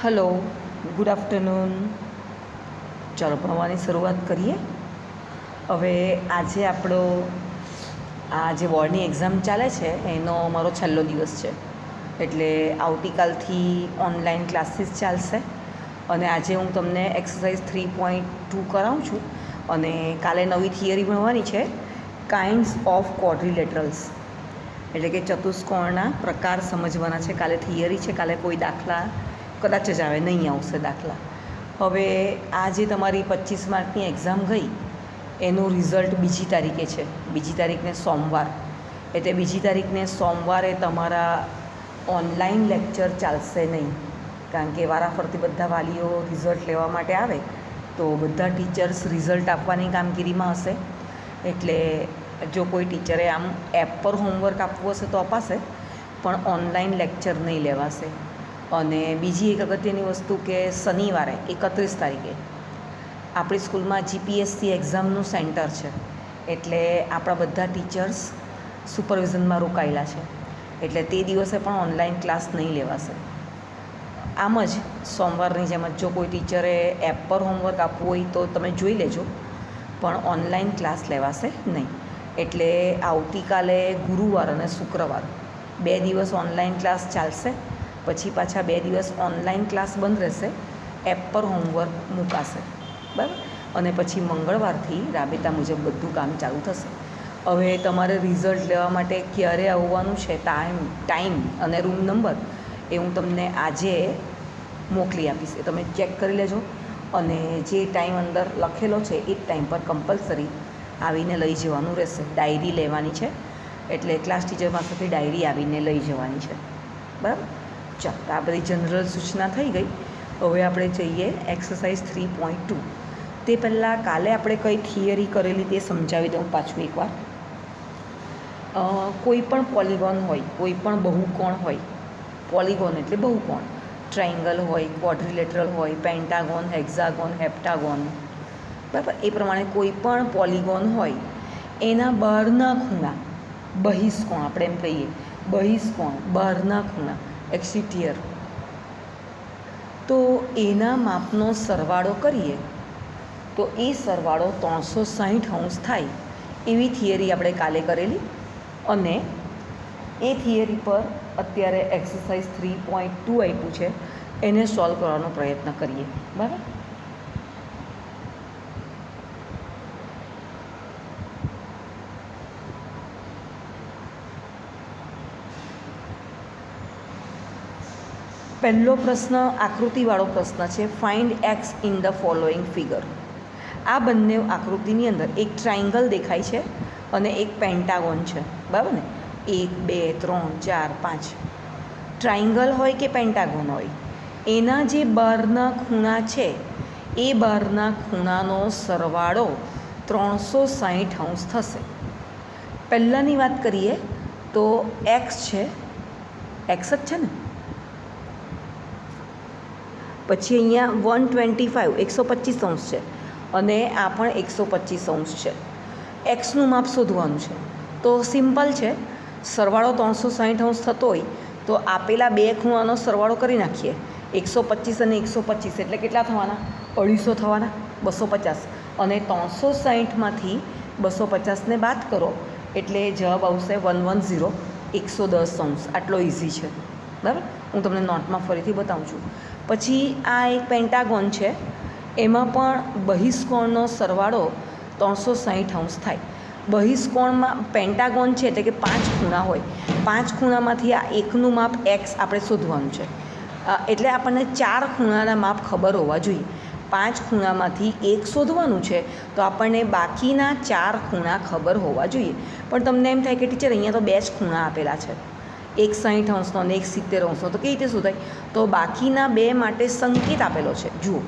Hello, good afternoon. ચાલો ભણવાની શરૂઆત કરીએ. હવે આજે આપણો આ જે બોર્ડની એક્ઝામ ચાલે છે એનો મારો છેલ્લો દિવસ છે, એટલે આવતીકાલથી ઓનલાઈન ક્લાસીસ ચાલશે. અને આજે હું તમને એક્સરસાઇઝ 3.2 કરાવું છું અને કાલે નવી થિયરી ભણવાની છે, કાઇન્ડ્સ ઓફ ક્વોડ્રિલેટરલ્સ, એટલે કે ચતુષ્કોણના પ્રકાર સમજવાના છે. કાલે થિયરી છે, કાલે કોઈ દાખલા કદાચ જ આવે, નહીં આવશે દાખલા. હવે આ જે તમારી 25 માર્કની એક્ઝામ ગઈ એનું રિઝલ્ટ 2જી તારીખે છે. 2જી તારીખને સોમવાર, એટલે 2જી તારીખને સોમવારે તમારા ઓનલાઈન લેક્ચર ચાલશે નહીં, કારણ કે વારાફરતી બધા વાલીઓ રિઝલ્ટ લેવા માટે આવે તો બધા ટીચર્સ રિઝલ્ટ આપવાની કામગીરીમાં હશે. એટલે જો કોઈ ટીચરે આમ એપ પર હોમવર્ક આપવું હશે તો અપાશે, પણ ઓનલાઈન લેક્ચર નહીં લેવાશે. અને બીજી એક અગત્યની વસ્તુ કે શનિવારે 31 તારીખે આપણી સ્કૂલમાં જીપીએસસી એક્ઝામનું સેન્ટર છે, એટલે આપણા બધા ટીચર્સ સુપરવિઝનમાં રોકાયેલા છે, એટલે તે દિવસે પણ ઓનલાઈન ક્લાસ નહીં લેવાશે. આમ જ સોમવારની જેમ જ જો કોઈ ટીચરે એપ પર હોમવર્ક આપવું હોય તો તમે જોઈ લેજો, પણ ઓનલાઈન ક્લાસ લેવાશે નહીં. એટલે આવતીકાલે ગુરુવાર અને શુક્રવાર 2 દિવસ ઓનલાઈન ક્લાસ ચાલશે, પછી પાછા 2 દિવસ ઓનલાઈન ક્લાસ બંધ રહેશે, એપ પર હોમવર્ક મુકાશે, બરાબર. અને પછી મંગળવારથી રાબેતા મુજબ બધું કામ ચાલુ થશે. હવે તમારે રિઝલ્ટ લેવા માટે ક્યારે આવવાનું છે, ટાઈમ અને રૂમ નંબર એ હું તમને આજે મોકલી આપીશ, એ તમે ચેક કરી લેજો. અને જે ટાઈમ અંદર લખેલો છે એ જ ટાઈમ પર કમ્પલસરી આવીને લઈ જવાનું રહેશે. ડાયરી લેવાની છે, એટલે ક્લાસ ટીચર પાસેથી ડાયરી આવીને લઈ જવાની છે, બરાબર. ચાલો, આ બધી જનરલ સૂચના થઈ ગઈ. હવે આપણે જઈએ એક્સરસાઇઝ 3.2. તે પહેલાં કાલે આપણે કઈ થિયરી કરેલી તે સમજાવી દઉં પાછું એકવાર. કોઈ પણ પોલિગોન હોય, કોઈ પણ બહુકોણ હોય, પોલિગોન એટલે બહુકોણ, ટ્રાયંગલ હોય, ક્વોડ્રિલેટરલ હોય, પેન્ટાગોન, હેક્ઝાગોન, હેપ્ટાગોન, બરાબર. એ પ્રમાણે કોઈ પણ પોલિગોન હોય એના બહારના ખૂણા, બહિષ્કોણ આપણે એમ કહીએ, બહિષ્કોણ, બહારના ખૂણા, એક્સિટિયર, તો એના માપનો સરવાળો કરીએ તો એ સરવાળો 360° થાય, એવી થિયરી આપણે કાલે કરેલી. અને એ થિયરી પર અત્યારે એક્સરસાઇઝ 3.2 આપ્યું છે, એને સોલ્વ કરવાનો પ્રયત્ન કરીએ, બરાબર. પહેલો પ્રશ્ન આકૃતિવાળો પ્રશ્ન છે, find x in the following figure. આ બંને આકૃતિની અંદર એક ટ્રાયંગલ દેખાય છે અને એક પેન્ટાગોન છે, બરાબર ને. 1 2 3 4 5 ટ્રાયંગલ હોય કે પેન્ટાગોન હોય, એના જે બહારના ખૂણા છે એ બહારના ખૂણાનો સરવાળો 360° થશે. પહેલાંની વાત કરીએ તો એક્સ છે, એક્સ જ છે ને. પછી અહીંયા 125 છે અને આ પણ 125° છે. એક્સનું માપ શોધવાનું છે તો સિમ્પલ છે, સરવાળો 360° થતો હોય તો આપેલા બે ખૂણાનો સરવાળો કરી નાખીએ. 125 અને 125 એટલે કેટલા થવાના? 250 થવાના, 250. અને 360માંથી 250ને બાદ કરો એટલે જવાબ આવશે 110, 110°. આટલો ઇઝી છે, બરાબર. હું તમને નોટમાં ફરીથી બતાવું છું. પછી આ એક પેન્ટાગોન છે, એમાં પણ બહિષ્કોણનો સરવાળો 360° થાય. બહિષ્કોણમાં પેન્ટાગોન છે એટલે કે 5 ખૂણા હોય, 5 ખૂણામાંથી આ એકનું માપ એક્સ આપણે શોધવાનું છે. એટલે આપણને 4 ખૂણાના માપ ખબર હોવા જોઈએ. 5 ખૂણામાંથી એક શોધવાનું છે તો આપણને બાકીના 4 ખૂણા ખબર હોવા જોઈએ. પણ તમને એમ થાય કે ટીચર અહીંયા તો 2 જ ખૂણા આપેલા છે, એક 60° અને એક 70°, તો કઈ રીતે શોધાય? તો બાકીના 2 માટે સંકેત આપેલો છે. જુઓ,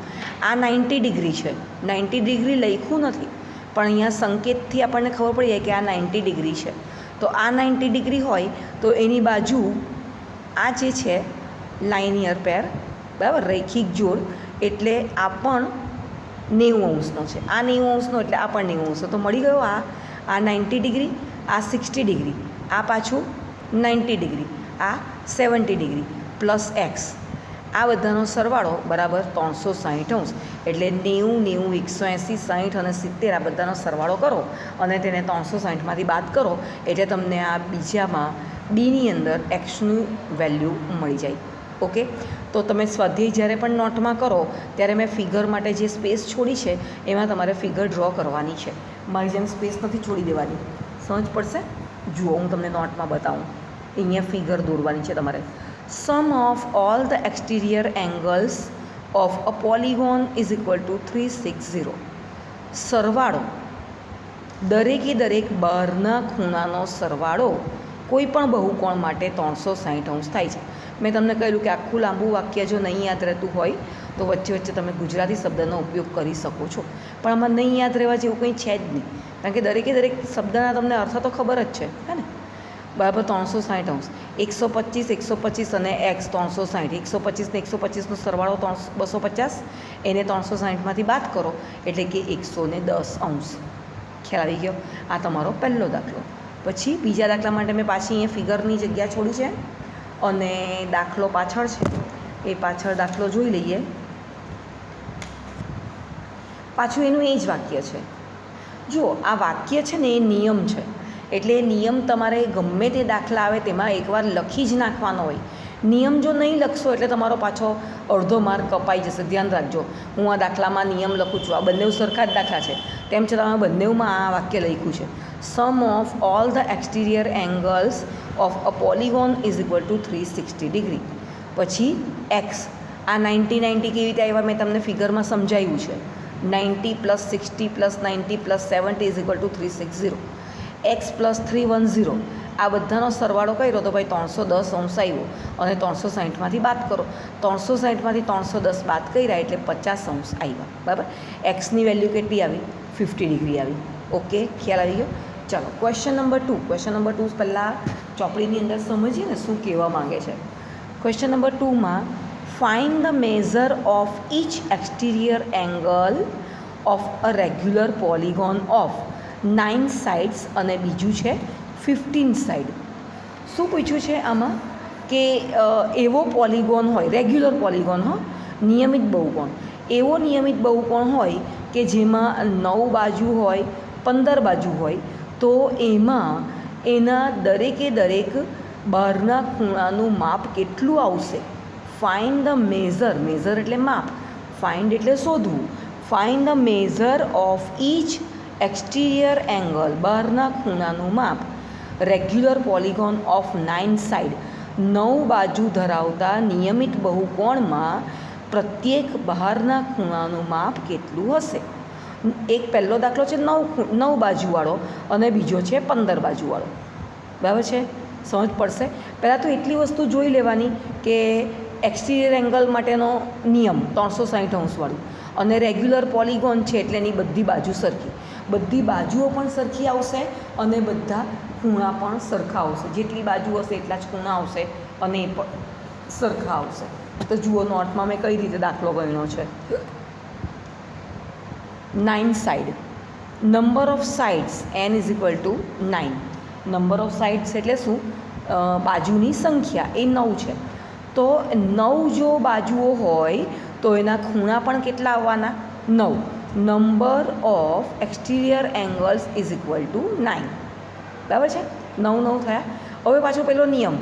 આ 90° છે, 90° લખ્યું નથી, પણ અહીંયા સંકેતથી આપણને ખબર પડી જાય કે આ 90° છે. તો આ 90° હોય તો એની બાજુ આ જે છે લાઇનિયર પેર, બરાબર, રૈખિક જોડ, એટલે આ પણ 90° છે. આ 90° એટલે આ પણ 90°, તો મળી ગયો. આ 90°, આ 60°, આ પાછું 90°, આ 70° પ્લસ એક્સ. આ બધાનો સરવાળો બરાબર 360°, એટલે 90, 90, 180, 60 અને 70 આ બધાનો સરવાળો કરો અને તેને 360માંથી બાદ કરો એટલે તમને આ બીજામાં બીની અંદર એક્સનું વેલ્યુ મળી જાય. ઓકે, તો તમે સ્વાધ્યાય જ્યારે પણ નોટમાં કરો ત્યારે મેં ફિગર માટે જે સ્પેસ છોડી છે એમાં તમારે ફિગર ડ્રો કરવાની છે. મારી જેમ સ્પેસ નથી છોડી દેવાની, સમજ પડશે. જુઓ, હું તમને નોટમાં બતાવું. અહીંયા ફિગર દોરવાની છે તમારે. Sum of all the exterior angles of a polygon is equal to 360. સરવાળો, દરેકે દરેક બહારના ખૂણાનો સરવાળો કોઈ પણ બહુકોણ માટે 360° થાય છે. મેં તમને કહ્યું કે આખું લાંબુ વાક્ય જો નહીં યાદ રહેતું હોય તો વચ્ચે વચ્ચે તમે ગુજરાતી શબ્દનો ઉપયોગ કરી શકો છો, પણ આમાં નહીં યાદ રહેવા જેવું કંઈ છે જ નહીં, કારણ કે દરેકે દરેક શબ્દના તમને અર્થ તો ખબર જ છે, હે ને. બરાબર, 360°, 125, 125 અને એક્સ 360, 125 ને 125નો સરવાળો 250, એને 360માંથી બાદ કરો એટલે કે 110°. ખ્યાલ આવી ગયો? આ તમારો પહેલો દાખલો. પછી બીજા દાખલા માટે મેં પાછી અહીંયા ફિગરની જગ્યા છોડી છે અને દાખલો પાછળ છે, એ પાછળ દાખલો જોઈ લઈએ. પાછું એનું એ જ વાક્ય છે. જુઓ, આ વાક્ય છે ને એ નિયમ છે, એટલે એ નિયમ તમારે ગમે તે દાખલા આવે તેમાં એકવાર લખી જ નાખવાનો હોય. નિયમ જો નહીં લખશો એટલે તમારો પાછો અડધો માર્ક કપાઈ જશે. ધ્યાન રાખજો, હું આ દાખલામાં નિયમ લખું છું, આ બંને સરખા જ દાખલા છે, તેમ છતાં અમે બંનેમાં આ વાક્ય લખ્યું છે. Sum of all the exterior angles of a polygon is equal to 360°. પછી એક્સ, આ 90, 90 કેવી રીતે આવ્યા મેં તમને ફિગરમાં સમજાવ્યું છે. 90 + 60 + 90 + 70 ઇઝ ઇક્વલ ટુ 360. એક્સ + 310, આ બધાનો સરવાળો કર્યો તો ભાઈ 310° આવ્યો અને 360માંથી બાદ કરો. 360માંથી 310 બાદ કર્યા એટલે 50° આવ્યા. બરાબર, એક્સની વેલ્યુ કેટલી આવી? 50° આવી. ઓકે, ખ્યાલ આવી ગયો? ચાલો, ક્વેશ્ચન નંબર 2. ક્વેશ્ચન નંબર 2 પહેલાં ચોપડીની અંદર સમજીએ ને શું કહેવા માંગે છે. ક્વેશ્ચન નંબર 2માં find the measure of each exterior angle of a regular polygon of 9 sides અને બીજું છે 15 સાઇડ. શું પૂછ્યું છે આમાં કે એવો પોલિગોન હોય, રેગ્યુલર પોલિગોન હો, નિયમિત બહુકોણ, એવો નિયમિત બહુકોણ હોય કે જેમાં 9 બાજુ હોય, 15 બાજુ હોય, તો એમાં એના દરેકે દરેક બહારના ખૂણાનું માપ કેટલું આવશે. ફાઇન્ડ ધ મેઝર, મેઝર એટલે માપ, ફાઇન્ડ એટલે શોધવું. Find the measure of each exterior angle, બહારના ખૂણાનું માપ, રેગ્યુલર પોલિગોન ઓફ 9 સાઇડ, 9 બાજુ ધરાવતા નિયમિત બહુકોણમાં પ્રત્યેક બહારના ખૂણાનું માપ કેટલું હશે. એક પહેલો દાખલો છે 9 બાજુવાળો અને બીજો છે 15 બાજુવાળો. બરાબર છે, સમજ પડશે. પહેલાં તો એટલી વસ્તુ જોઈ લેવાની કે એક્સટિરિયર એંગલ માટેનો નિયમ 360° વાળું અને રેગ્યુલર પોલિગોન છે એટલે એની બધી બાજુ સરખી, બધી બાજુઓ પણ સરખી આવશે અને બધા ખૂણા પણ સરખા આવશે. જેટલી બાજુ હશે એટલા જ ખૂણા આવશે અને એ પણ સરખા આવશે. તો જુઓ, નોટમાં મેં કઈ રીતે દાખલો ગણ્યો છે. 9 side, number of sides n is equal to 9. Number of sides એટલે શું? બાજુની સંખ્યા, એ 9 છે. તો 9 જો બાજુઓ હોય તો એના ખૂણા પણ કેટલા આવવાના? 9. Number of exterior angles is equal to 9. બરાબર છે, 9 થયા. હવે પાછો પેલો નિયમ,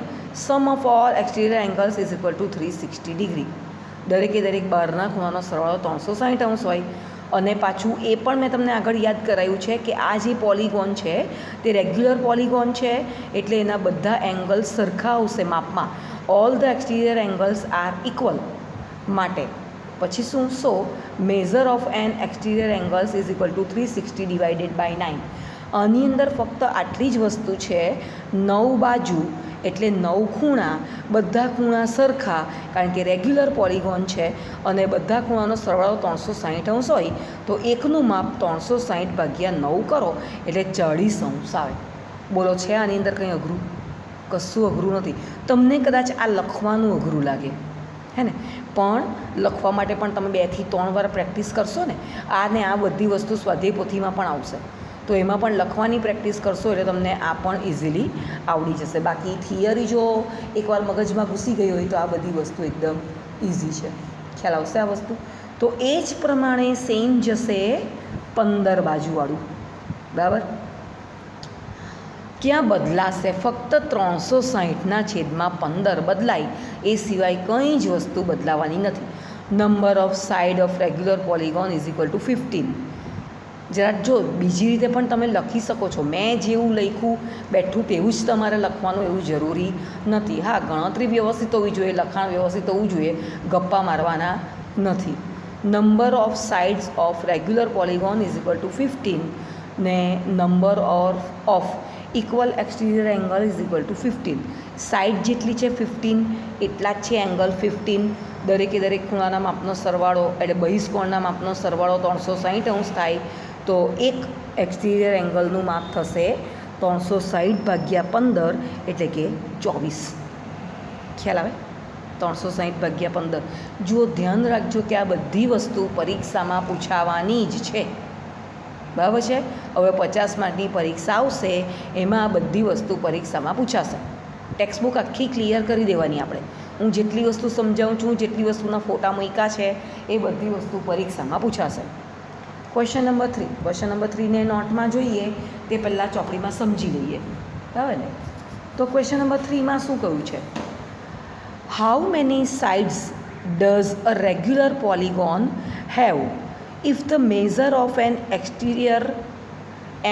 sum of all exterior angles is equal to 360°. દરેકે દરેક બહારના ખૂણાનો સરવાળો 360° હોય. અને પાછું એ પણ મેં તમને આગળ યાદ કરાવ્યું છે કે આ જે પોલિગોન છે તે રેગ્યુલર પોલિગોન છે એટલે એના બધા એંગલ્સ સરખા આવશે માપમાં. All the exterior angles are equal માટે પછી શું? So measure of an exterior angles is equal to 360 divided by 9. આની અંદર ફક્ત આટલી જ વસ્તુ છે, 9 બાજુ એટલે 9 ખૂણા, બધા ખૂણા સરખા, કારણ કે રેગ્યુલર પોલિગોન છે અને બધા ખૂણાનો સરવાળો 360° હોય તો એકનું માપ 360/9 કરો એટલે 40° આવે. બોલો, છે આની અંદર કંઈ અઘરું? કશું અઘરું નથી. તમને કદાચ આ લખવાનું અઘરું લાગે, હે ને, પણ લખવા માટે પણ તમે 2 થી 3 વાર પ્રેક્ટિસ કરશો ને, આ બધી વસ્તુ સ્વાધ્યાય પોથીમાં પણ આવશે, તો એમાં પણ લખવાની પ્રેક્ટિસ કરશો એટલે તમને આ પણ ઇઝીલી આવડી જશે. બાકી થિયરી જો એકવાર મગજમાં ઘૂસી ગઈ હોય તો આ બધી વસ્તુ એકદમ ઇઝી છે, ખ્યાલ આવશે આ વસ્તુ. તો એ જ પ્રમાણે સેમ જશે 15 બાજુવાળું, બરાબર. ક્યાં બદલાશે? ફક્ત 360ના છેદમાં 15 બદલાય, એ સિવાય કંઈ જ વસ્તુ બદલાવાની નથી. Number off side of regular polygon is equal to 15. જરાક જો બીજી રીતે પણ તમે લખી શકો છો. મેં જેવું લખ્યું બેઠું તેવું જ તમારે લખવાનું એવું જરૂરી નથી. હા, ગણતરી વ્યવસ્થિત હોવી જોઈએ, લખાણ વ્યવસ્થિત હોવું જોઈએ, ગપ્પા મારવાના નથી. Number of sides of regular polygon is equal to 15 ને number of equal exterior angle is equal to 15. Side જેટલી છે 15 એટલા જ છે એંગલ 15. દરેકે દરેક ખૂણાના માપનો સરવાળો એટલે બહિષ્કોણના માપનો સરવાળો 360 થાય. તો એક એક્સટિરિયર એંગલનું માપ થશે 360/15 એટલે કે 24. ખ્યાલ આવે? 360/15. જુઓ, ધ્યાન રાખજો કે આ બધી વસ્તુ પરીક્ષામાં પૂછાવાની જ છે, બરાબર છે. હવે 50 માર્કની પરીક્ષા આવશે, એમાં આ બધી વસ્તુ પરીક્ષામાં પૂછાશે. ટેક્સ્ટબુક આખી ક્લિયર કરી દેવાની આપણે. હું જેટલી વસ્તુ સમજાવું છું, જેટલી વસ્તુના ફોટા મૂક્યા છે, એ બધી વસ્તુ પરીક્ષામાં પૂછાશે. Question number 3. ક્વેશ્ચન નંબર 3ને નોટમાં જોઈએ તે પહેલાં ચોપડીમાં સમજી લઈએ, બરાબર ને. તો ક્વેશ્ચન નંબર 3માં શું કહ્યું છે? How many sides does a regular polygon have if the measure of an exterior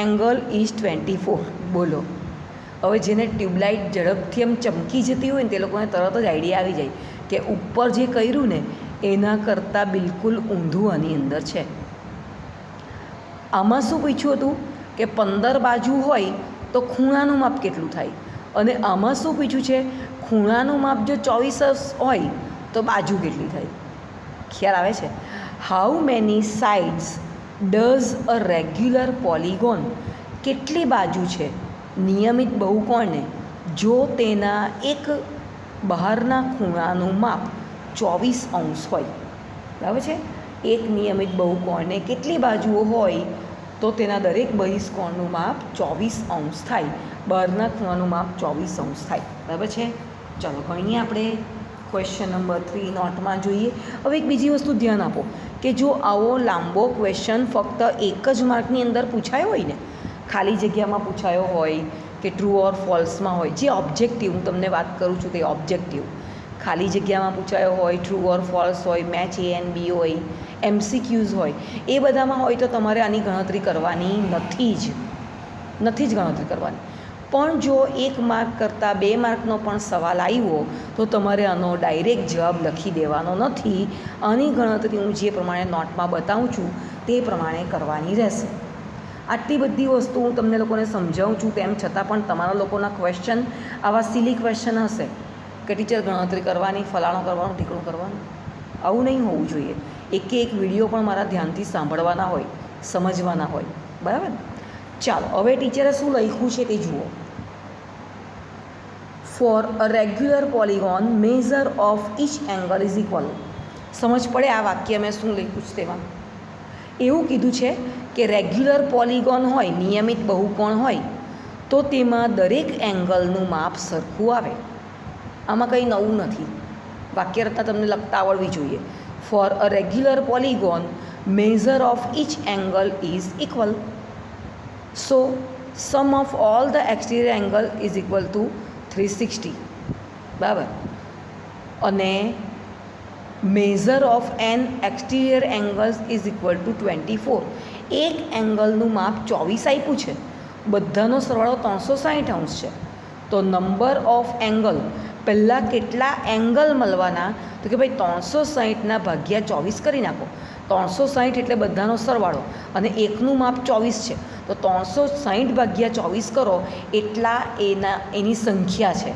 angle is 24? બોલો. હવે જેને ટ્યુબલાઇટ ઝડપથી એમ ચમકી જતી હોય ને તે લોકોને તરત જ આઈડિયા આવી જાય કે ઉપર જે કર્યું ને એના કરતાં બિલકુલ ઊંધું આની અંદર છે. આમાં શું પૂછ્યું હતું કે 15 બાજુ હોય તો ખૂણાનું માપ કેટલું થાય, અને આમાં શું પૂછ્યું છે? ખૂણાનું માપ જો 24 હોય તો બાજુ કેટલી થાય? ખ્યાલ આવે છે? How many sides does a regular polygon, કેટલી બાજુ છે નિયમિત બહુકોણને જો તેના એક બહારના ખૂણાનું માપ 24 હોય, બરાબર છે. એક નિયમિત બહુકોણને કેટલી બાજુઓ હોય તો તેના દરેક બહિષ્કોણનું માપ 24 થાય, બહારના ખૂણાનું માપ 24 થાય, બરાબર છે. ચાલો ગણીએ આપણે. ક્વેશ્ચન નંબર 3 નોટમાં જોઈએ. હવે એક બીજી વસ્તુ ધ્યાન આપો કે જો આવો લાંબો ક્વેશ્ચન ફક્ત એક જ માર્કની અંદર પૂછાયો હોય ને, ખાલી જગ્યામાં પૂછાયો હોય કે ટ્રુ ઓર ફોલ્સમાં હોય, જે ઓબ્જેક્ટિવ હું તમને વાત કરું છું તે ઓબ્જેક્ટિવ, ખાલી જગ્યામાં પૂછાયો હોય, ટ્રુ ઓર ફોલ્સ હોય, મેચ A and B હોય, MCQs હોય, એ બધામાં હોય તો તમારે આની ગણતરી કરવાની નથી જ ગણતરી કરવાની. પણ જો 1 માર્ક કરતાં 2 માર્કનો પણ સવાલ આવ્યો તો તમારે આનો ડાયરેક્ટ જવાબ લખી દેવાનો નથી. આની ગણતરી હું જે પ્રમાણે નોટમાં બતાવું છું તે પ્રમાણે કરવાની રહેશે. આટલી બધી વસ્તુ હું તમને લોકોને સમજાવું છું, તેમ છતાં પણ તમારા લોકોના ક્વેશ્ચન આવા સિલી ક્વેશ્ચન હશે કે ટીચર ગણતરી કરવાની, ફલાણું કરવાનું, ટીકણું કરવાનું. આવું નહીં હોવું જોઈએ. એક વિડીયો પણ મારા ધ્યાનથી સાંભળવાના હોય, સમજવાના હોય, બરાબર ને. ચાલો હવે ટીચરે શું લખ્યું છે તે જુઓ. For a regular polygon measure of each angle is equal. સમજ પડે આ વાક્ય મેં શું લખ્યું છે તેમાં? એવું કીધું છે કે રેગ્યુલર પોલિગોન હોય, નિયમિત બહુકોણ હોય તો તેમાં દરેક એંગલનું માપ સરખું આવે. આમાં કંઈ નવું નથી. વાક્યરચના તમને લખતા આવડવી જોઈએ. For a regular polygon measure of each angle is equal. So sum of all the exterior angle is equal to 360, બરાબર. અને measure of an exterior angles is equal to 24. એક એંગલનું માપ 24 આપ્યું છે, બધાનો સરવાળો 360 છે. તો નંબર ઓફ એંગલ, પહેલાં કેટલા એંગલ મળવાના? તો કે ભાઈ 360ના ભાગ્યા 24 કરી નાખો. 360 એટલે બધાનો સરવાળો અને એકનું માપ 24 છે, તો 360/24 કરો એટલા એની સંખ્યા છે.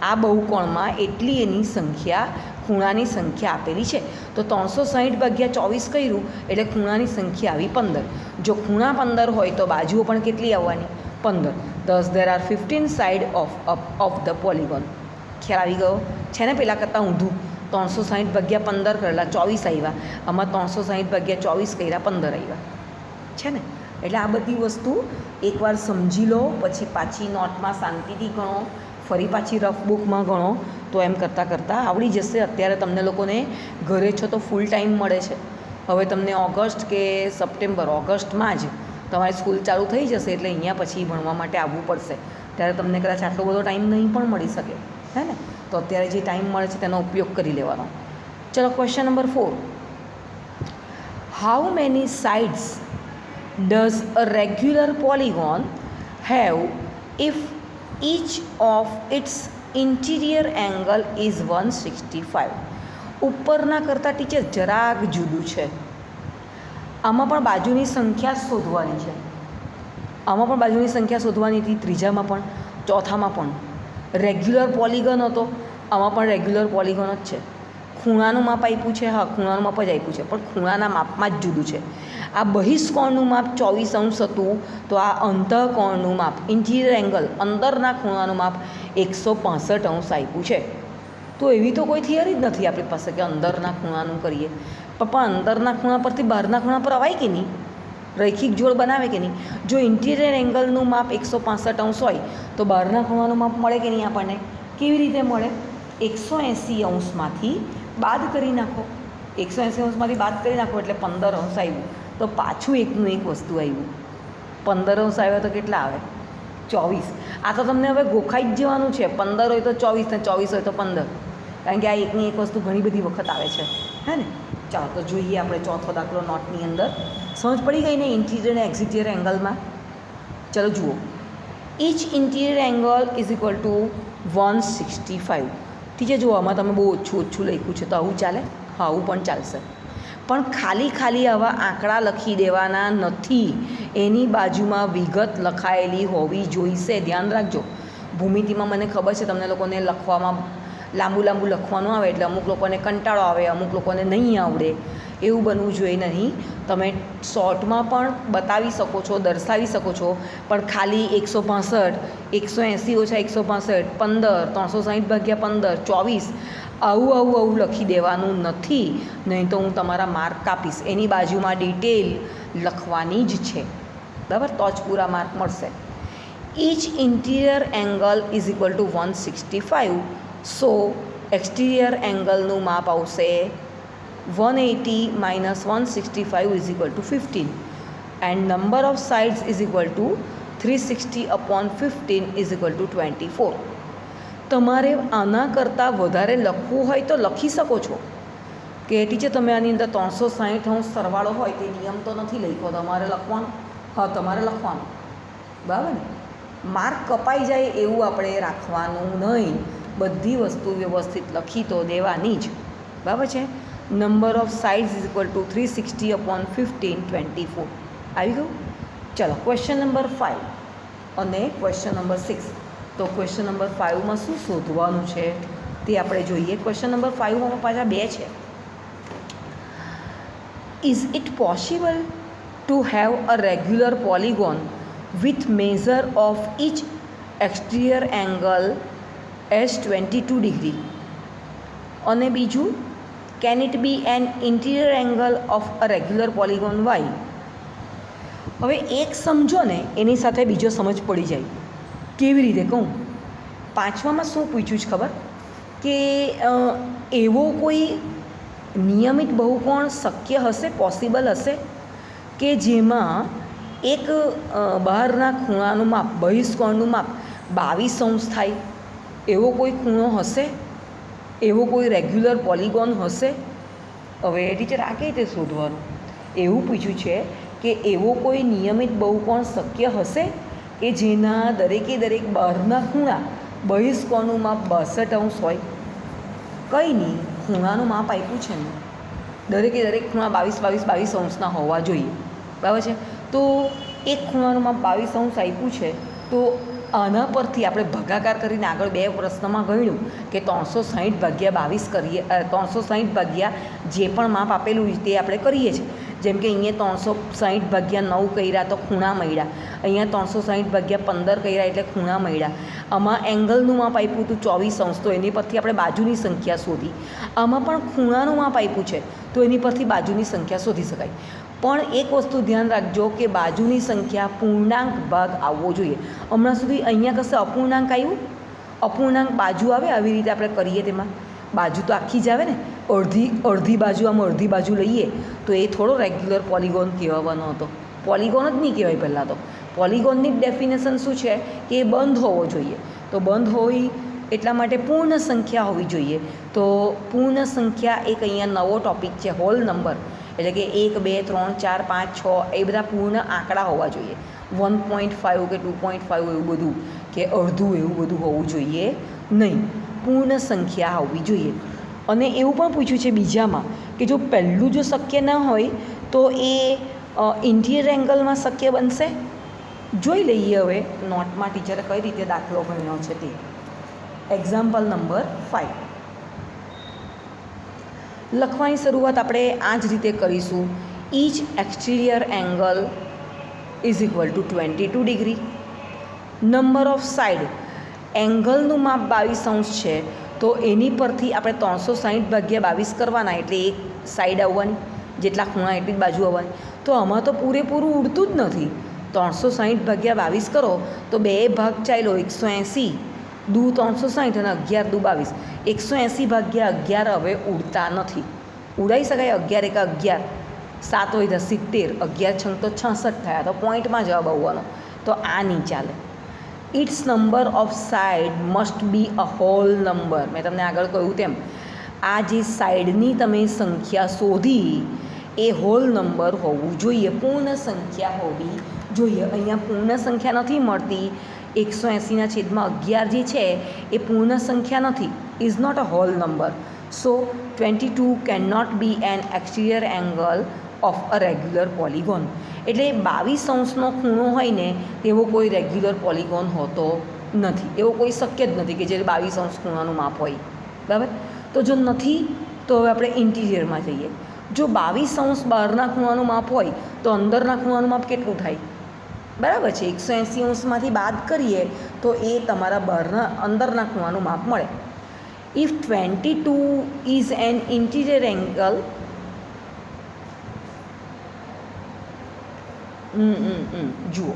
આ બહુકોણમાં એટલી એની સંખ્યા, ખૂણાની સંખ્યા આપેલી છે. તો 360/24 કર્યું એટલે ખૂણાની સંખ્યા આવી 15. જો ખૂણા 15 હોય તો બાજુઓ પણ કેટલી આવવાની? 15. Thus there are 15 side of the polygon. ખ્યાલ આવી ગયો છે ને? પહેલાં કરતાં ઊંધું. 360/15 કરેલા 24 આવ્યા, આમાં 360/24 કર્યા 15 આવ્યા છે ને. એટલે આ બધી વસ્તુ એકવાર સમજી લો, પછી પાછી નોટમાં શાંતિથી ગણો, ફરી પાછી રફ બુકમાં ગણો તો એમ કરતાં કરતાં આવડી જશે. અત્યારે તમને લોકોને ઘરે છો તો ફૂલ ટાઈમ મળે છે. હવે તમને ઓગસ્ટ કે સપ્ટેમ્બર ઓગસ્ટમાં જ તમારી સ્કૂલ ચાલુ થઈ જશે, એટલે અહીંયા પછી ભણવા માટે આવવું પડશે. ત્યારે તમને કદાચ આટલો બધો ટાઈમ નહીં પણ મળી શકે, હે ને? તો અત્યારે જે ટાઈમ મળે છે તેનો ઉપયોગ કરી લેવાનો. ચલો, question number 4. How many sides does a regular polygon have if each of its interior angle is 165? ઉપરના કરતાં ટીચર જરાક જુદું છે. આમાં પણ બાજુની સંખ્યા શોધવાની છે. આમાં પણ બાજુની સંખ્યા શોધવાની હતી, ત્રીજામાં પણ, ચોથામાં પણ. રેગ્યુલર પોલિગન હતો, આમાં પણ રેગ્યુલર પોલિગન જ છે. ખૂણાનું માપ આપ્યું છે, હા ખૂણાનું માપ જ આપ્યું છે, પણ ખૂણાના માપમાં જ જુદું છે. આ બહિષ્કોણનું માપ 24 હતું, તો આ અંતઃકોણનું માપ ઇન્ટિરિયર એંગલ અંદરના ખૂણાનું માપ 165 આપ્યું છે. તો એવી તો કોઈ થિયરી જ નથી આપણી પાસે કે અંદરના ખૂણાનું કરીએ. પણ અંદરના ખૂણા પરથી બહારના ખૂણા પર અવાય કે નહીં? રૈખિક જોડ બનાવે કે નહીં? જો ઇન્ટિરિયર એંગલનું માપ 165 હોય તો બહારના ખૂણાનું માપ મળે કે નહીં આપણને? કેવી રીતે મળે? 180 બાદ કરી નાખો. 180 બાદ કરી નાખો એટલે 15 આવ્યું. તો પાછું એકનું એક વસ્તુ આવ્યું. 15 આવ્યા તો કેટલા આવે? 24. આ તો તમને હવે ગોખાઈ જ જવાનું છે. 15 હોય તો 24 ને 24 હોય તો 15, કારણ કે આ એકની એક વસ્તુ ઘણી બધી વખત આવે છે, હે ને? ચાલો તો જોઈએ આપણે ચોથો દાખલો નોટની અંદર. સમજ પડી ગઈ ને ઇન્ટિરિયર અને એક્ઝિટિયર એંગલમાં? ચલો જુઓ. Each interior angle is equal to 165. ઠીક છે, જુઓ આમાં તમે બહુ ઓછું લખ્યું છે, તો આવું ચાલે? હા, આવું પણ ચાલશે. પણ ખાલી આવા આંકડા લખી દેવાના નથી. એની બાજુમાં વિગત લખાયેલી હોવી જોઈશે. ધ્યાન રાખજો. ભૂમિતિમાં મને ખબર છે તમને લોકોને લખવામાં લાંબુ લખવાનું આવે એટલે અમુક લોકોને કંટાળો આવે, અમુક લોકોને નહીં આવડે. એવું બનવું જોઈએ નહીં. તમે શોર્ટમાં પણ બતાવી શકો છો, દર્શાવી શકો છો, પણ ખાલી 165, 180 ઓછા 165, 15, 360/15, 24 આવું લખી દેવાનું નથી. નહીં તો હું તમારા માર્ક કાપીશ. એની બાજુમાં ડિટેલ લખવાની જ છે, બરાબર? તો જ પૂરા માર્ક મળશે. Each interior angle is equal to 165. So exterior એંગલનું માપ આવશે 180 - 165 is equal to 15. And number of sides is equal to 360/15 is equal to 24. તમારે આના કરતાં વધારે લખવું હોય તો લખી શકો છો કે ટીચર તમે આની અંદર 360 સરવાળો હોય તે નિયમ તો નથી લખ્યો, તમારે લખવાનું. હા, તમારે લખવાનું, બરાબર ને? માર્ક કપાઈ જાય એવું આપણે રાખવાનું નહીં. બધી વસ્તુ વ્યવસ્થિત લખી તો દેવાની જ, બરાબર છે? Number of sides is equal to 360/15, 24 આવી ગયું. ચલો, ક્વેશ્ચન નંબર 5 અને ક્વેશ્ચન નંબર 6. તો ક્વેશ્ચન નંબર 5માં શું શોધવાનું છે તે આપણે જોઈએ. ક્વેશ્ચન નંબર 5માં પાછા 2 છે. Is it possible to have a regular polygon with measure of each exterior angle as 22 degree? અને બીજું, can it be an interior angle of a regular polygon why? હવે એક સમજો ને એની સાથે બીજો સમજ પડી જાય. કેવી રીતે કહું? 5માં શું પૂછ્યું છે ખબર? કે એવો કોઈ નિયમિત બહુકોણ શક્ય હશે, પોસિબલ હશે, કે જેમાં એક બહારના ખૂણાનું માપ, બહિષ્કોણનું માપ 22 થાય? એવો કોઈ ખૂણો હશે? એવો કોઈ રેગ્યુલર પોલિગોન હશે? હવે ટીચર આ કઈ રીતે શોધવાનું? એવું પૂછ્યું છે કે એવો કોઈ નિયમિત બહુકોણ શક્ય હશે કે જેના દરેક બહારના ખૂણા બહિષ્કોણનું માપ 62 હોય? કંઈ નહીં, ખૂણાનું માપ આપ્યું છે ને, દરેક ખૂણા 22 હોવા જોઈએ, બરાબર છે? તો એક ખૂણાનું માપ 22 આપ્યું છે, તો આના પરથી આપણે ભાગાકાર કરીને આગળ 2 પ્રશ્નમાં ગણ્યું કે 360/22 કરીએ. 360 જે પણ માપ આપેલું તે આપણે કરીએ છીએ. જેમ કે અહીંયા 360/9 કર્યા તો ખૂણા મળ્યા, અહીંયા 360/15 કર્યા એટલે ખૂણા મળ્યા. આમાં એંગલનું માપ આપ્યું હતું 24 તો એની પરથી આપણે બાજુની સંખ્યા શોધી. આમાં પણ ખૂણાનું માપ આપ્યું છે તો એની પરથી બાજુની સંખ્યા શોધી શકાય. પણ એક વસ્તુ ધ્યાન રાખજો કે બાજુની સંખ્યા પૂર્ણાંક ભાગ આવવો જોઈએ. હમણાં સુધી અહીંયા કશે અપૂર્ણાંક આવ્યું? અપૂર્ણાંક બાજુ આવે આવી રીતે આપણે કરીએ તેમાં બાજુ તો આખી જ આવે ને, અડધી બાજુ આમ અડધી બાજુ લઈએ તો એ થોડો રેગ્યુલર પોલિગોન કહેવાનો હતો. પોલિગોન જ નહીં કહેવાય પહેલાં તો. પોલિગોનની જ ડેફિનેશન શું છે કે એ બંધ હોવો જોઈએ. તો બંધ હોય એટલા માટે પૂર્ણ સંખ્યા હોવી જોઈએ. તો પૂર્ણ સંખ્યા એક અહીંયા નવો ટૉપિક છે, હોલ નંબર, એટલે કે 1 2 3 4 5 6 એ બધા પૂર્ણ આંકડા હોવા જોઈએ. 1.5 કે 2.5 એવું બધું કે અડધું એવું બધું હોવું જોઈએ નહીં. પૂર્ણ સંખ્યા હોવી જોઈએ. અને એવું પણ પૂછ્યું છે બીજામાં કે જો પહેલું જો શક્ય ન હોય તો એ ઇન્ટિરિયર એંગલમાં શક્ય બનશે. જોઈ લઈએ હવે નોટમાં ટીચરે કઈ રીતે દાખલો ગણ્યો છે તે. એક્ઝામ્પલ નંબર 5 લખવાની શરૂઆત આપણે આ જ રીતે કરીશું. Each exterior angle is equal to 22 degree. Number of side, એંગલનું માપ 22° છે તો એની પરથી આપણે 360 ભાગ્યા 22 કરવાના, એટલે એક સાઈડ આવવાની, જેટલા ખૂણા એટલી જ બાજુ આવવાની. તો આમાં તો પૂરેપૂરું ઉડતું જ નથી. 360 ભાગ્યા 22 કરો તો 2 ભાગ ચાલ્યો, 180 દુ 360 અને 11 દુ 22, 180 ભાગ્યા 11 હવે ઉડતા નથી. ઉડાઈ શકાય 11 એકા 11, 7 હોય તો 70, 11 છંગ તો 66 થયા, તો પોઈન્ટમાં જવાબ આવવાનો. તો આ નહીં ચાલે. It's number of side must be a whole number. મેં તમને આગળ કહ્યું તેમ આ જે સાઈડની તમે સંખ્યા શોધી એ હોલ નંબર હોવું જોઈએ, પૂર્ણ સંખ્યા હોવી જોઈએ. અહીંયા પૂર્ણ સંખ્યા નથી મળતી. 180/11 જે છે એ પૂર્ણ સંખ્યા નથી, is not a whole number. So 22 can not be an exterior angle of a regular polygon. એટલે 22° ખૂણો હોય ને તેવો કોઈ રેગ્યુલર પોલિગોન હોતો નથી. એવો કોઈ શક્ય જ નથી કે જે 22° ખૂણાનું માપ હોય. બરાબર. તો જો નથી તો હવે આપણે ઇન્ટિરિયરમાં જઈએ. જો 22° બહારના ખૂણાનું માપ હોય તો અંદરના ખૂણાનું માપ કેટલું થાય? બરાબર છે, 180°માંથી બાદ કરીએ તો એ તમારા બહારના અંદરના ખૂણાનું માપ મળે. If 22 is an interior angle જુઓ,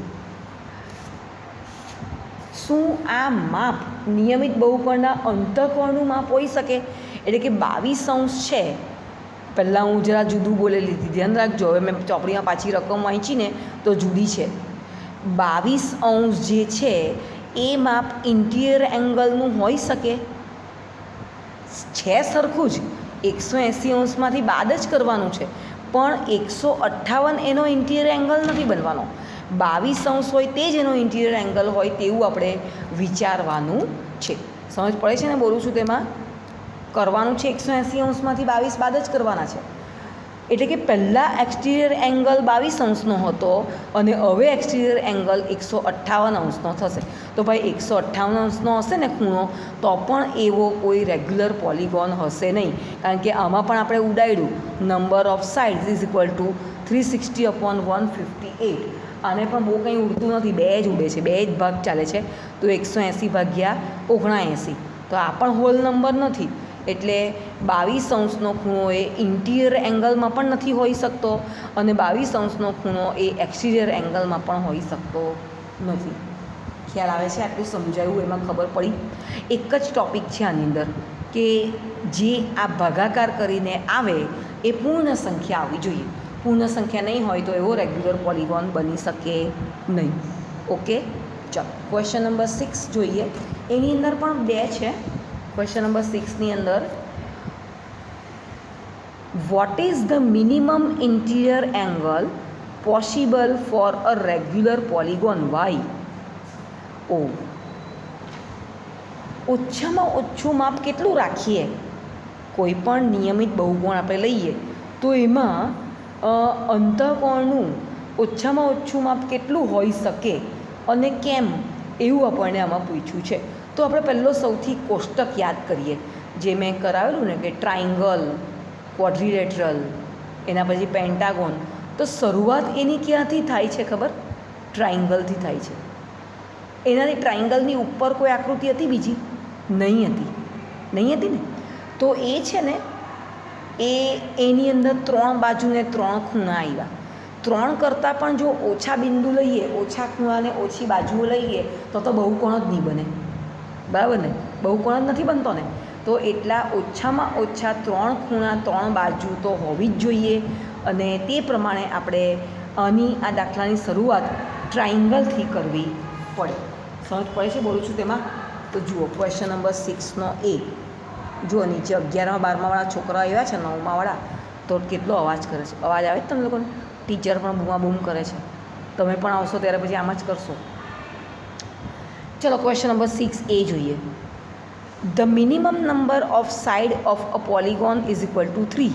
શું આ માપ નિયમિત બહુકોણના અંતઃકોણનું માપ હોઈ શકે? એટલે કે 22° છે, પહેલાં હું જરા જુદું બોલેલી હતી, ધ્યાન રાખજો. હવે મેં ચોપડીમાં પાછી રકમ વાંચીને તો જુદી છે. 22° જે છે એ માપ ઇન્ટિરિયર એંગલનું હોઈ શકે છે, સરખું જ 180°માંથી બાદ જ કરવાનું છે, પણ 158 એનો ઇન્ટિરિયર એંગલ નથી બનવાનો. 22° હોય તે જ એનો ઇન્ટિરિયર એંગલ હોય તેવું આપણે વિચારવાનું છે. સમજ પડે છે ને બોલું છું? તેમાં કરવાનું છે 180°માંથી 22 બાદ જ કરવાના છે. એટલે કે પહેલાં એક્સટિરિયર એંગલ 22°નો હતો અને હવે એક્સટિરિયર એંગલ 158°નો થશે. તો ભાઈ 158°નો હશે ને ખૂણો તો પણ એવો કોઈ રેગ્યુલર પોલિગોન હશે નહીં, કારણ કે આમાં પણ આપણે ઉડાડ્યું number of sides is equal to 360/158. આને પણ બહુ કંઈ ઉડતું નથી, 2 જ ઉડે છે, 2 જ ભાગ ચાલે છે. તો 180/79. તો આ પણ હોલ નંબર નથી. એટલે 22°નો ખૂણો એ ઇન્ટિરિયર એંગલમાં પણ નથી હોઈ શકતો અને 22°નો ખૂણો એ એક્સટિરિયર એંગલમાં પણ હોઈ શકતો નથી. ખ્યાલ આવે છે? આટલું સમજાયું, એમાં ખબર પડી. એક જ ટૉપિક છે આની અંદર કે જે આ ભાગાકાર કરીને આવે એ પૂર્ણ સંખ્યા આવવી જોઈએ. પૂર્ણ સંખ્યા નહીં હોય તો એવો રેગ્યુલર પોલિગોન બની શકે નહીં. ઓકે, ચાલો ક્વેશ્ચન નંબર 6 જોઈએ. એની અંદર પણ 2 છે. ક્વેશ્ચન નંબર 6ની અંદર what is the minimum interior angle possible for a regular polygon why? ઓ, ઓછામાં ઓછું માપ કેટલું રાખીએ? કોઈ પણ નિયમિત બહુકોણ આપણે લઈએ તો એમાં અંતઃકોણનું ઓછામાં ઓછું માપ કેટલું હોઈ શકે અને કેમ, એવું આપણને આમાં પૂછ્યું છે. તો આપણે પહેલો સૌથી કોષ્ટક યાદ કરીએ, જે મેં કરાવેલું ને કે ટ્રાયંગલ, ક્વોડ્રિલેટરલ, એના પછી પેન્ટાગોન. તો શરૂઆત એની ક્યાંથી થાય છે ખબર? ટ્રાયંગલથી થાય છે. એનાથી ટ્રાયંગલની ઉપર કોઈ આકૃતિ હતી બીજી? નહીં હતી ને. તો એ છે ને એની અંદર 3 બાજુને 3 ખૂણા આવ્યા. 3 કરતાં પણ જો ઓછા બિંદુ લઈએ, ઓછા ખૂણાને ઓછી બાજુઓ લઈએ તો બહુકોણ જ નહીં બને. બરાબર ને, બહુકોણ જ નથી બનતો ને, તો એટલા ઓછામાં ઓછા 3 ખૂણા 3 બાજુ તો હોવી જ જોઈએ. અને તે પ્રમાણે આપણે આની આ દાખલાની શરૂઆત ટ્રાયંગલથી કરવી પડે. સમજ પડે છે બોલું છું તેમાં? તો જુઓ ક્વેશ્ચન નંબર 6નો એ જુઓ, નીચે 11મા 12માવાળા છોકરા આવ્યા છે, 9માવાળા, તો કેટલો અવાજ કરે છે. અવાજ આવે જ તમે લોકોને? ટીચર પણ બૂમાબૂમ કરે છે. તમે પણ આવશો ત્યારે પછી આમ જ કરશો. ચલો ક્વેશ્ચન નંબર 6 એ જોઈએ. The minimum number off side of a polygon is equal to 3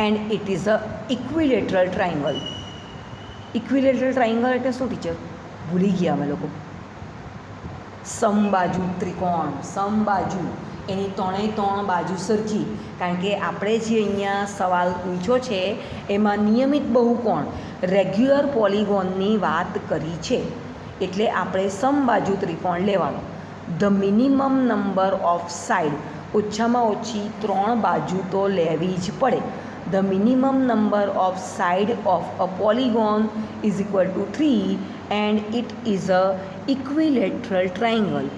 and it is a equilateral triangle. Equilateral triangle એટલે શું ટીચર? ભૂલી ગયા અમે લોકો. સમબાજુ ત્રિકોણ, સમબાજુ, એની 3 બાજુ સરખી. કારણ કે આપણે જે અહીંયા સવાલ પૂછ્યો છે એમાં નિયમિત બહુકોણ રેગ્યુલર પોલિગોનની વાત કરી છે, એટલે આપણે સમબાજુ ત્રિકોણ લેવાનો. The minimum number off side, ઓછામાં ઓછી 3 બાજુ તો લેવી જ પડે. The minimum number off side of a polygon is equal to 3 and it is a equilateral triangle.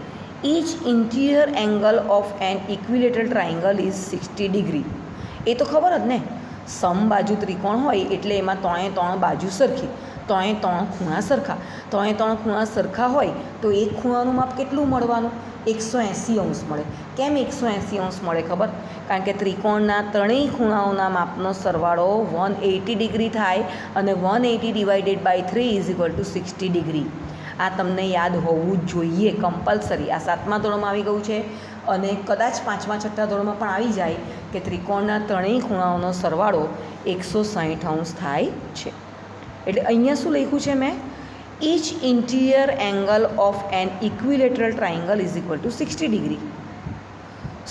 Each interior angle of an equilateral triangle is 60 degree. એ તો ખબર જ ને, સમબાજુ ત્રિકોણ હોય એટલે એમાં 3 બાજુ સરખી, 3 ખૂણા સરખા. 3 ખૂણા સરખા હોય તો એક ખૂણાનું માપ કેટલું મળવાનું? 180 અંશ મળે. કેમ 180 અંશ મળે ખબર? કારણ કે ત્રિકોણના 3 ખૂણાઓના માપનો સરવાળો 180 ડિગ્રી થાય અને 180 divided by 3 is equal to 60 degree. આ તમને યાદ હોવું જ જોઈએ, કમ્પલસરી. આ 7મા ધોરણમાં આવી ગયું છે અને કદાચ 5મા 6ઠ્ઠા ધોરણમાં પણ આવી જાય કે ત્રિકોણના 3 ખૂણાઓનો સરવાળો 160 અંશ થાય છે. એટલે અહીંયા શું લખ્યું છે મેં? Each interior angle of an equilateral triangle is equal to 60 degree.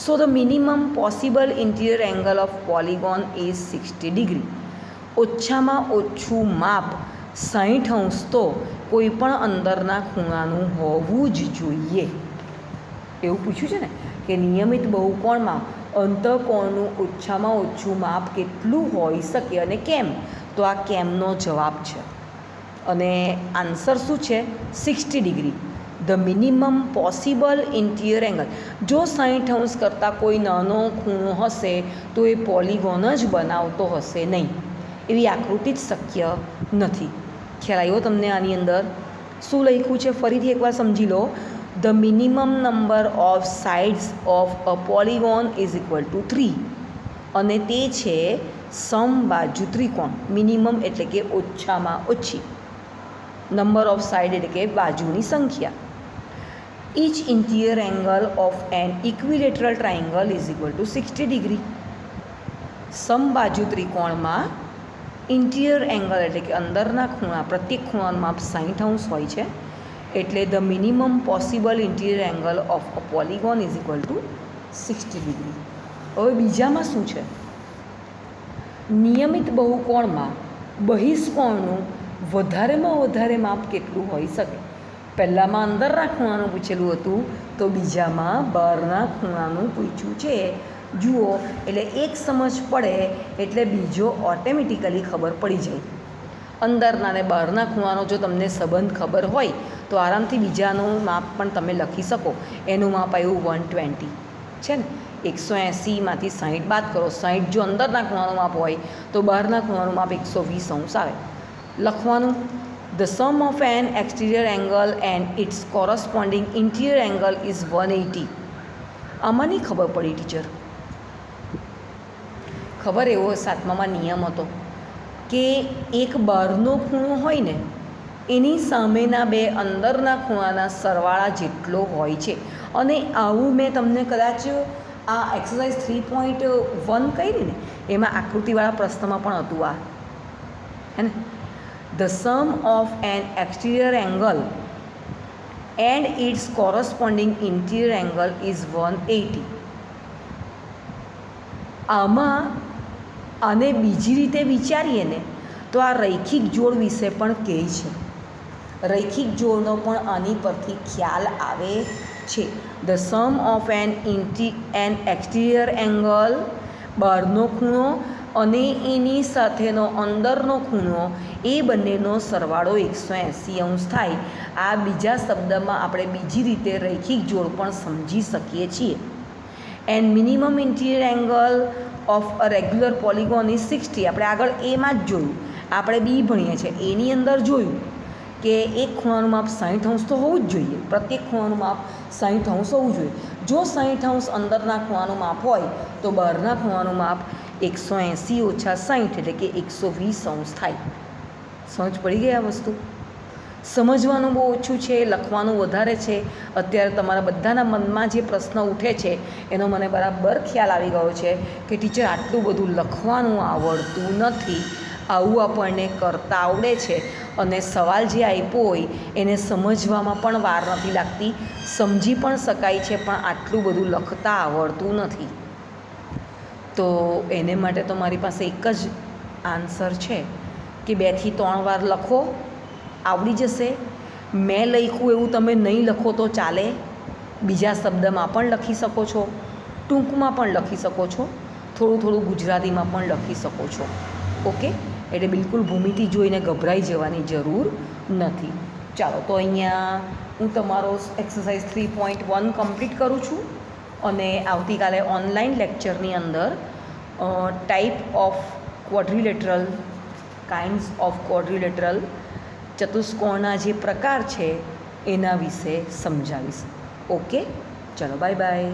So the minimum possible interior angle of polygon is 60 degree. ઓછામાં ઓછું માપ 60 અંશ તો કોઈ પણ અંદરના ખૂણાનું હોવું જ જોઈએ. એવું પૂછ્યું છે ને કે નિયમિત બહુકોણમાં અંતઃકોણનું ઓછામાં ઓછું માપ કેટલું હોઈ શકે અને કેમ? તો આ કેમનો જવાબ છે અને આન્સર શું છે? 60 degree. The minimum possible interior angle. જો 60 અંશ કરતાં કોઈ નાનો ખૂણો હશે તો એ પોલિગોન જ બનાવતો હશે નહીં, એવી આકૃતિ જ શક્ય નથી. ખ્યાલ આવ્યો તમને? આની અંદર શું લખ્યું છે ફરીથી એકવાર સમજી લો. The minimum number of sides of a polygon is equal to 3 અને તે છે સમબાજુ ત્રિકોણ. મિનિમમ એટલે કે ઓછામાં ઓછી, નંબર ઓફ સાઇડ એટલે કે બાજુની સંખ્યા. Each interior angle of an equilateral triangle is equal to 60 degree. સમબાજુ ત્રિકોણમાં ઇન્ટિરિયર એંગલ એટલે કે અંદરના ખૂણા, પ્રત્યેક ખૂણાનું માપ 60 અંશ હોય છે, એટલે the minimum possible interior angle of a polygon is equal to 60 degree. હવે બીજામાં શું છે? નિયમિત બહુકોણમાં બહિષ્કોણનું વધારેમાં વધારે માપ કેટલું હોઈ શકે? પહેલાંમાં અંદરના ખૂણાનું પૂછેલું હતું, તો બીજામાં બહારના ખૂણાનું પૂછ્યું છે. જુઓ, એટલે એક સમજ પડે એટલે બીજો ઓટોમેટિકલી ખબર પડી જાય. અંદરના ને બહારના ખૂણાનો જો તમને સંબંધ ખબર હોય તો આરામથી બીજાનું માપ પણ તમે લખી શકો. એનું માપ આવ્યું 120 છે ને, 180માંથી 60 બાદ કરો. 60 જો અંદરના ખૂણાનું માપ હોય તો બહારના ખૂણાનું માપ 120 અંશ આવે. લખવાનું the sum of an exterior angle and its corresponding interior angle is 180. આમાં નહીં ખબર પડી ટીચર? ખબર એવો 7મામાં નિયમ હતો કે એક બહારનો ખૂણો હોય ને એની સામેના બે અંદરના ખૂણાના સરવાળા જેટલો હોય છે. અને આવું મેં તમને કદાચ આ એક્સરસાઇઝ 3.1 કરી ને એમાં આકૃતિવાળા પ્રશ્નમાં પણ હતું આ, હે ને? The sum of an exterior angle and its corresponding interior angle is 180. આમાં આને બીજી રીતે વિચારીએ ને તો આ રૈખિક જોડ વિશે પણ કહે છે. રૈખિક જોડનો પણ આની પરથી ખ્યાલ આવે છે. The sum of an exterior angle, બહારનો ખૂણો અને એની સાથેનો અંદરનો ખૂણો એ બંનેનો સરવાળો 180° થાય. આ બીજા શબ્દમાં આપણે બીજી રીતે રૈખિક જોડ પણ સમજી શકીએ છીએ. And minimum interior angle of a regular polygon is 60. આપણે આગળ એમાં જ જોયું, આપણે બી ભણીએ છીએ એની અંદર જોયું કે એક ખૂણાનું માપ 60° તો હોવું જ જોઈએ. પ્રત્યેક ખૂણાનું માપ 60° હોવું જોઈએ. જો 60° અંદરના ખૂણાનું માપ હોય તો બહારના ખૂણાનું માપ 180 ઓછા 60 એટલે કે 120° થાય. સમજ પડી ગઈ આ વસ્તુ? સમજવાનું બહુ ઓછું છે, લખવાનું વધારે છે. અત્યારે તમારા બધાના મનમાં જે પ્રશ્ન ઉઠે છે એનો મને બરાબર ખ્યાલ આવી ગયો છે કે ટીચર આટલું બધું લખવાનું આવડતું નથી, આવું આપણને કરતાં આવડે છે અને સવાલ જે આપ્યો હોય એને સમજવામાં પણ વાર નથી લાગતી, સમજી પણ શકાય છે પણ આટલું બધું લખતા આવડતું નથી. તો એને માટે તો મારી પાસે એક જ આન્સર છે કે 2 થી 3 વાર લખો, આવડી જશે. મેં લખ્યું એવું તમે નહીં લખો તો ચાલે, બીજા શબ્દમાં પણ લખી શકો છો, ટૂંકમાં પણ લખી શકો છો, થોડું થોડું ગુજરાતીમાં પણ લખી શકો છો. ઓકે, એટલે બિલકુલ ભૂમિતિ જોઈને ગભરાઈ જવાની જરૂર નથી. ચાલો, તો અહીંયા હું તમારો એક્સરસાઇઝ 3.1 કમ્પ્લીટ કરું છું અને આવતીકાલે ઓનલાઈન લેક્ચરની અંદર ટાઈપ ઓફ ક્વોડ્રિલેટરલ, કાઇન્ડ્સ ઓફ ક્વોડ્રિલેટરલ, ચતુષ્કોણના જે પ્રકાર છે એના વિશે સમજાવીશ. ઓકે, ચલો, બાય બાય.